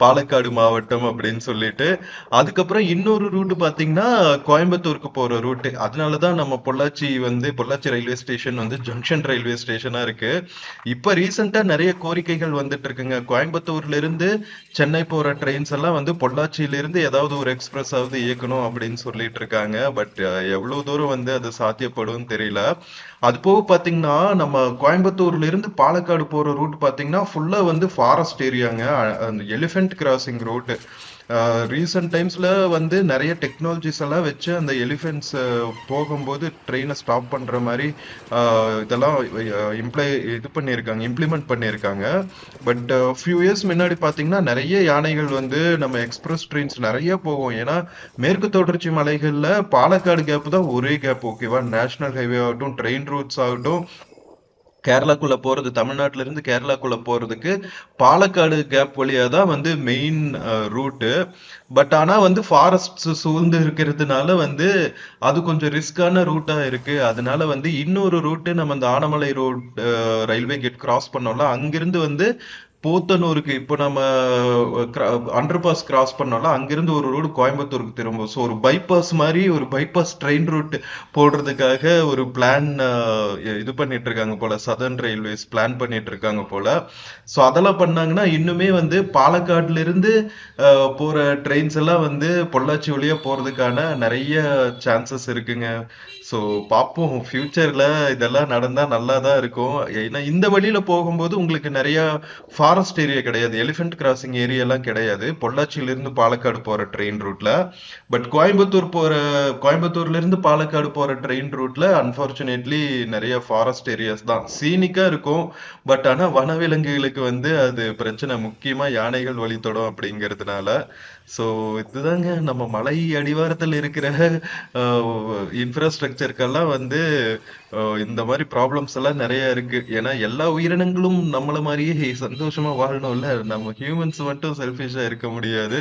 S1: பாலக்காடு மாவட்டம் அப்படின்னு சொல்லிட்டு. அதுக்கப்புறம் இன்னொரு ரூட் பாத்தீங்கன்னா கோயம்புத்தூருக்கு போற ரூட். அதனாலதான் நம்ம பொள்ளாச்சி ரயில்வே ஸ்டேஷன் வந்து ஜங்ஷன் ரயில்வே ஸ்டேஷனா இருக்கு. இப்ப ரீசெண்டா நிறைய கோரிக்கைகள் வந்துட்டு இருக்குங்க. கோயம்புத்தூர்ல இருந்து சென்னை போற ட்ரெயின்ஸ் எல்லாம் வந்து பொள்ளாச்சியில இருந்து ஏதாவது ஒரு எக்ஸ்பிரஸ் ஆவது இயக்கணும் அப்படின்னு சொல்லிட்டு இருக்காங்க. பட் எவ்வளவு தூரம் வந்து அது சாத்தியப்படும் தெரியல. அது போக பாத்தீங்கன்னா நம்ம கோயம்புத்தூர்ல இருந்து பாலக்காடு போற ரூட் பாத்தீங்கன்னா ஃபுல்லா வந்து ஃபாரஸ்ட் ஏரியாங்க. அந்த எலிஃபென்ட் கிராசிங் ரூட். ரீசன்ட் டைம்ஸ்ல வந்து நிறைய டெக்னாலஜிஸ் எல்லாம் வச்சு அந்த எலிஃபென்ட்ஸ் போகும்போது ட்ரெயினை ஸ்டாப் பண்ற மாதிரி இதெல்லாம் இம்ப்ளிமெண்ட் பண்ணியிருக்காங்க. பட் ஃபியூ இயர்ஸ் முன்னாடி பாத்தீங்கன்னா நிறைய யானைகள் வந்து நம்ம எக்ஸ்பிரஸ் ட்ரெயின்ஸ் நிறைய போகும். ஏன்னா மேற்கு தொடர்ச்சி மலைகள்ல பாலக்காடு கேப் தான் ஒரே கேப். ஓகேவா, நேஷனல் ஹைவே ஆகட்டும், ட்ரெயின் ரூட்ஸ் ஆகட்டும், கேரளாக்குள்ள போறது, தமிழ்நாட்டுல இருந்து கேரளாக்குள்ள போறதுக்கு பாலக்காடு கேப் வழியா தான் வந்து மெயின் ரூட்டு. பட் ஆனா வந்து ஃபாரஸ்ட் சூழ்ந்து இருக்கிறதுனால வந்து அது கொஞ்சம் ரிஸ்கான ரூட்டா இருக்கு. அதனால வந்து இன்னொரு ரூட்டு நம்ம இந்த Anamalai road railway gate cross பண்ணோம்ல, அங்கிருந்து வந்து போத்தனூருக்கு இப்போ நம்ம அண்டர் பாஸ் கிராஸ் பண்ணோம்ல, அங்கிருந்து ஒரு ரோடு கோயம்புத்தூருக்கு திரும்பும். ஸோ ஒரு பைபாஸ் மாதிரி ஒரு பைபாஸ் ட்ரெயின் ரூட் போடுறதுக்காக ஒரு பிளான் இது பண்ணிட்டு இருக்காங்க போல. சதர்ன் ரயில்வேஸ் பிளான் பண்ணிட்டு இருக்காங்க போல. ஸோ அதெல்லாம் பண்ணாங்கன்னா இன்னுமே வந்து பாலக்காடுல இருந்து போற ட்ரெயின்ஸ் எல்லாம் வந்து பொள்ளாச்சி வழியா போறதுக்கான நிறைய சான்சஸ் இருக்குங்க. ஸோ பார்ப்போம், ஃபியூச்சர்ல இதெல்லாம் நடந்தா நல்லா தான் இருக்கும். ஏன்னா இந்த வழியில போகும்போது உங்களுக்கு நிறைய ஃபாரஸ்ட் ஏரியா கிடையாது, எலிஃபென்ட் கிராசிங் ஏரியா எல்லாம் கிடையாது பொள்ளாச்சியில இருந்து பாலக்காடு போற ட்ரெயின் ரூட்ல. பட் கோயம்புத்தூர்ல இருந்து பாலக்காடு போற ட்ரெயின் ரூட்ல அன்பார்ச்சுனேட்லி நிறைய ஃபாரஸ்ட் ஏரியாஸ் தான். சீனிக்கா இருக்கும். பட் ஆனா வனவிலங்குகளுக்கு வந்து அது பிரச்சனை, முக்கியமா யானைகள் வழித்தடம் அப்படிங்கிறதுனால. ஸோ இதுதாங்க நம்ம மலை அடிவாரத்தில் இருக்கிற இன்ஃப்ராஸ்ட்ரக்சருக்கெல்லாம் வந்து இந்த மாதிரி ப்ராப்ளம்ஸ் எல்லாம் நிறைய இருக்கு. ஏன்னா எல்லா உயிரினங்களும் நம்மள மாதிரியே சந்தோஷமா வாழணும்ல. நம்ம ஹியூமன்ஸ் மட்டும் செல்ஃபிஷா இருக்க முடியாது.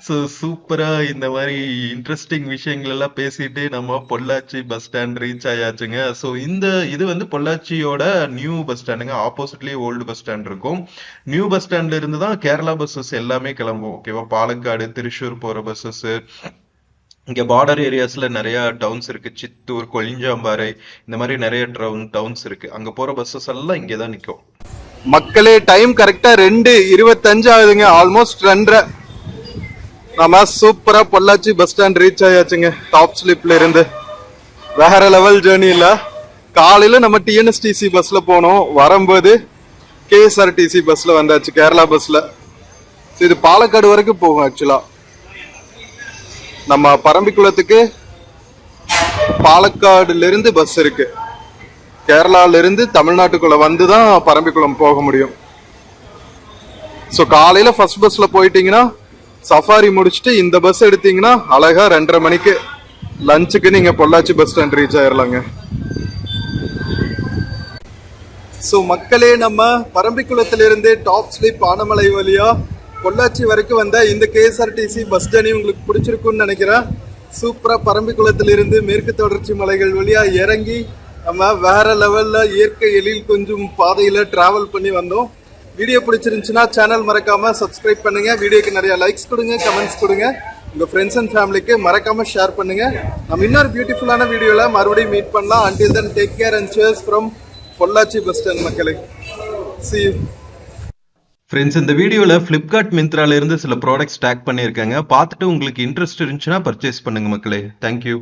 S1: ஸோ சூப்பரா இந்த மாதிரி இன்ட்ரெஸ்டிங் விஷயங்கள் எல்லாம் பேசிட்டு நம்ம பொள்ளாச்சி பஸ் ஸ்டாண்ட் ரீச் ஆயாச்சுங்க. ஸோ இது வந்து பொள்ளாச்சியோட நியூ பஸ் ஸ்டாண்டுங்க. ஆப்போசிட்லயே ஓல்டு பஸ் ஸ்டாண்ட் இருக்கும். நியூ பஸ் ஸ்டாண்ட்ல இருந்து தான் கேரளா பஸ்ஸஸ் எல்லாமே கிளம்பும். ஓகேவா, பாலக்காடு திருச்சூர் போற பஸ்ஸஸ். இங்க பார்டர் ஏரியாஸ்ல நிறைய டவுன்ஸ் இருக்கு. சித்தூர், கொழிஞ்சாம்பாறை, இந்த மாதிரி நிறைய டவுன்ஸ் இருக்கு. அங்க போற பஸ்ஸஸ் எல்லாம் இங்கதான் நிக்கும்.
S2: மக்களே, டைம் கரெக்டா 2:25 ஆகுதுங்க. ஆல்மோஸ்ட் 2:30. நம்ம சூப்பரா பொள்ளாச்சி பஸ் ஸ்டாண்ட் ரீச் ஆயாச்சுங்க. டாப் ஸ்லிப்ல இருந்து வேற லெவல் ஜேர்னில. காலையில நம்ம டிஎன்எஸ்டிசி பஸ்ல போனோம், வரும்போது கேஎஸ்ஆர்டிசி பஸ்ல வந்தாச்சு, கேரளா பஸ்ல. இது பாலக்காடு வரைக்கும் போகும். ஆக்சுவலா நம்ம பரம்பிக்குளத்துக்கு பாலக்காடுல இருந்து பஸ் இருக்கு. கேரளால இருந்து தமிழ்நாட்டுக்குள்ள வந்துதான் பரம்பிக்குளம் போக முடியும். ஸோ காலையில ஃபர்ஸ்ட் பஸ்ல போயிட்டீங்கன்னா சஃபாரி முடிச்சுட்டு இந்த பஸ் எடுத்தீங்கன்னா அழகா 2:30 மணிக்கு லஞ்சுக்கு நீங்க பொள்ளாச்சி பஸ் ஸ்டாண்ட் ரீச் ஆயிடலாங்க. ஸோ மக்களே, நம்ம பரம்பிக்குளத்திலிருந்து டாப் ஸ்லிப் ஆனமலை வழியா பொள்ளாச்சி வரைக்கும் வந்த இந்த கேஎஸ்ஆர்டிசி பஸ் ஜர்னி உங்களுக்கு பிடிச்சிருக்குன்னு நினைக்கிறேன். சூப்பரா பரம்பிக்குளத்திலிருந்து மேற்கு தொடர்ச்சி மலைகள் வழியா இறங்கி நம்ம வேற லெவல்ல இயற்கை எழில் கொஞ்சம் பாதையில டிராவல் பண்ணி வந்தோம். வீடியோ பிடிச்சிருந்துச்சுன்னா சேனல் மறக்காம சப்ஸ்கிரைப் பண்ணுங்க. வீடியோக்கு நிறைய லைக்ஸ் கொடுங்க, கமெண்ட்ஸ் கொடுங்க. உங்க ஃப்ரெண்ட்ஸ் அண்ட் ஃபேமிலிக்கு மறக்காம ஷேர் பண்ணுங்க. நம்ம இன்னொரு பியூட்டிஃபுல்லான வீடியோல மறுபடியும் மீட் பண்ணலாம். until then take care and cheers from Pollachi bus stand மக்களே. see you.
S1: ஃப்ரெண்ட்ஸ், இந்த வீடியோல பிளிப்கார்ட் மிந்த்ரால இருந்து சில ப்ராடக்ட்ஸ் டேக் பண்ணியிருக்காங்க. பார்த்துட்டு உங்களுக்கு இன்ட்ரெஸ்ட் இருந்துச்சுன்னா பர்ச்சேஸ் பண்ணுங்க மக்களே. தேங்க்யூ.